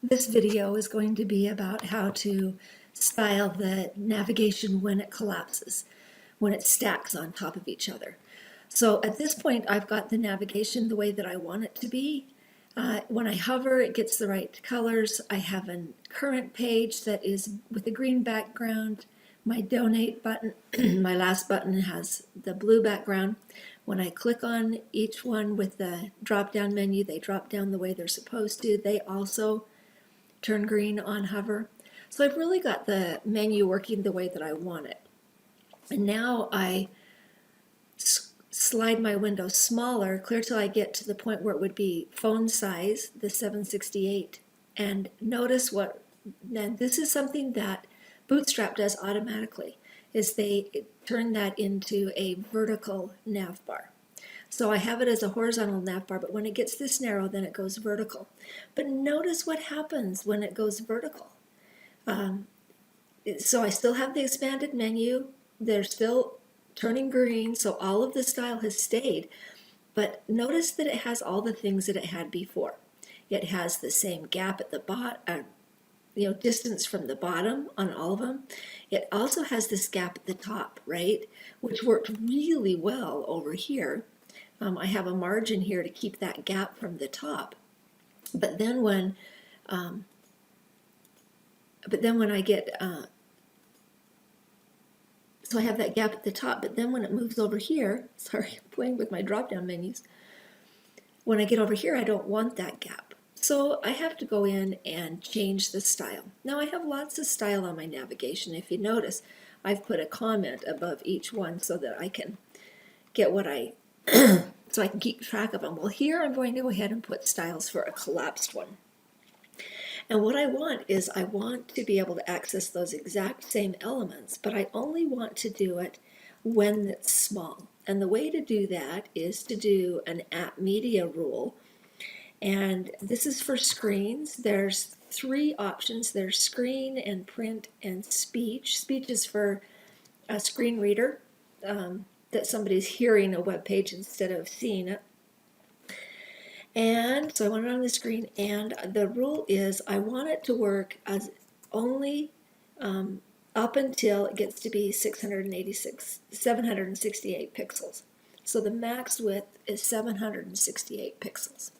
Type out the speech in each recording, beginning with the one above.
This video is going to be about how to style the navigation when it collapses, when it stacks on top of each other. So at this point, I've got the navigation the way that I want it to be. When I hover, it gets the right colors. I have a current page that is with a green background. My donate button, my last button, has the blue background. When I click on each one with the drop-down menu, they drop down the way they're supposed to. They also turn green on hover. So I've really got the menu working the way that I want it. And now I slide my window smaller, clear till I get to the point where it would be phone size, the 768. And notice what, and this is something that Bootstrap does automatically, is they turn that into a vertical nav bar. So I have it as a horizontal nav bar, but when it gets this narrow, then it goes vertical. But notice what happens when it goes vertical. So I still have the expanded menu. They're still turning green, so all of the style has stayed. But notice that it has all the things that it had before. It has the same gap at the bottom, distance from the bottom on all of them. It also has this gap at the top, right, which worked really well over here. I have a margin here to keep that gap from the top. But then when I get, so I have that gap at the top, but then when it moves over here, sorry, I'm playing with my drop-down menus. When I get over here, I don't want that gap. So I have to go in and change the style. Now I have lots of style on my navigation. If you notice, I've put a comment above each one so that I can get what I so I can keep track of them. Well, here I'm going to go ahead and put styles for a collapsed one. And what I want is I want to be able to access those exact same elements, but I only want to do it when it's small. And the way to do that is to do an app media rule. And this is for screens. There's three options. There's screen and print and speech. Speech is for a screen reader. That somebody's hearing a web page instead of seeing it. And so I want it on the screen, and the rule is I want it to work as only up until it gets to be 768 pixels. So the max width is 768 pixels.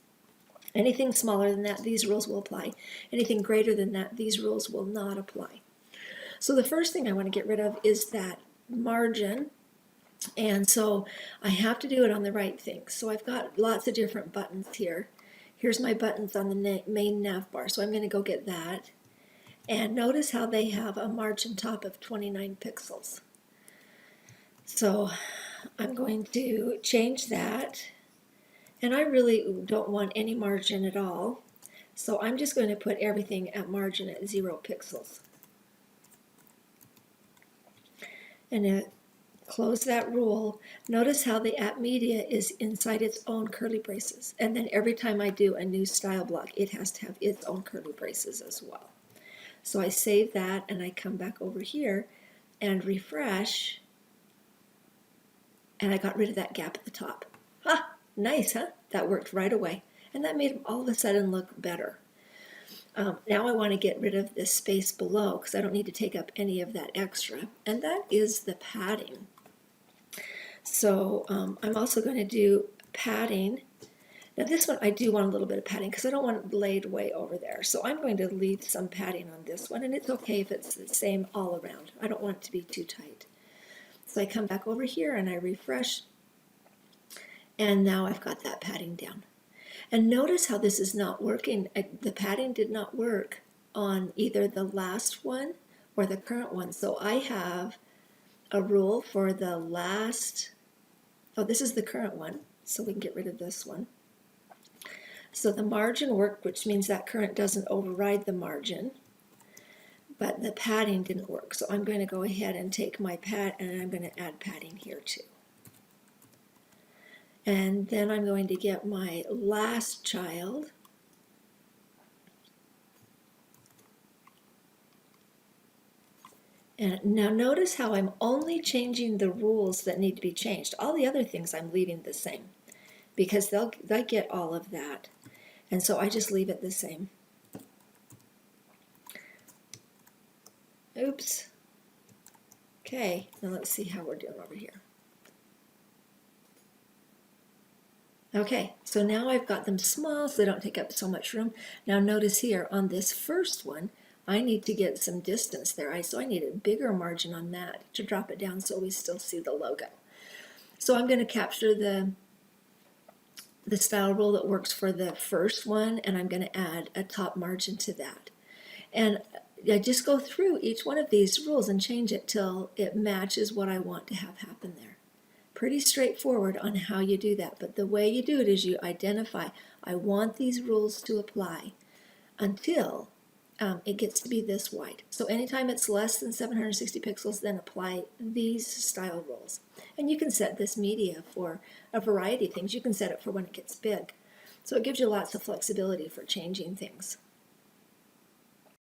Anything smaller than that, these rules will apply. Anything greater than that, these rules will not apply. So the first thing I want to get rid of is that margin. And so I have to do it on the right thing. So I've got lots of different buttons here. Here's my buttons on the main nav bar. So I'm going to go get that. And notice how they have a margin top of 29 pixels. So I'm going to change that. And I really don't want any margin at all. So I'm just going to put everything at margin at 0 pixels. And close that rule. Notice how the app media is inside its own curly braces. And then every time I do a new style block, it has to have its own curly braces as well. So I save that and I come back over here and refresh. And I got rid of that gap at the top. Ah, nice, huh? That worked right away. And that made them all of a sudden look better. Now I want to get rid of this space below because I don't need to take up any of that extra. And that is the padding. So I'm also going to do padding. Now this one I do want a little bit of padding because I don't want it laid way over there. So I'm going to leave some padding on this one, and it's okay if it's the same all around. I don't want it to be too tight. So I come back over here and I refresh, and now I've got that padding down. And notice how this is not working. The padding did not work on either the last one or the current one. So I have a rule for the last, oh, this is the current one, so we can get rid of this one. So the margin worked, which means that current doesn't override the margin, but the padding didn't work. So I'm going to go ahead and take my pad, and I'm going to add padding here too. And then I'm going to get my last child. And now notice how I'm only changing the rules that need to be changed. All the other things I'm leaving the same because they get all of that. And so I just leave it the same. Oops. Okay, now let's see how we're doing over here. Okay, so now I've got them small so they don't take up so much room. Now notice here on this first one, I need to get some distance there. So I need a bigger margin on that to drop it down so we still see the logo. So I'm going to capture the style rule that works for the first one, and I'm going to add a top margin to that. And I just go through each one of these rules and change it till it matches what I want to have happen there. Pretty straightforward on how you do that, but the way you do it is you identify, I want these rules to apply until it gets to be this wide. So anytime it's less than 760 pixels, then apply these style rules. And you can set this media for a variety of things. You can set it for when it gets big. So it gives you lots of flexibility for changing things.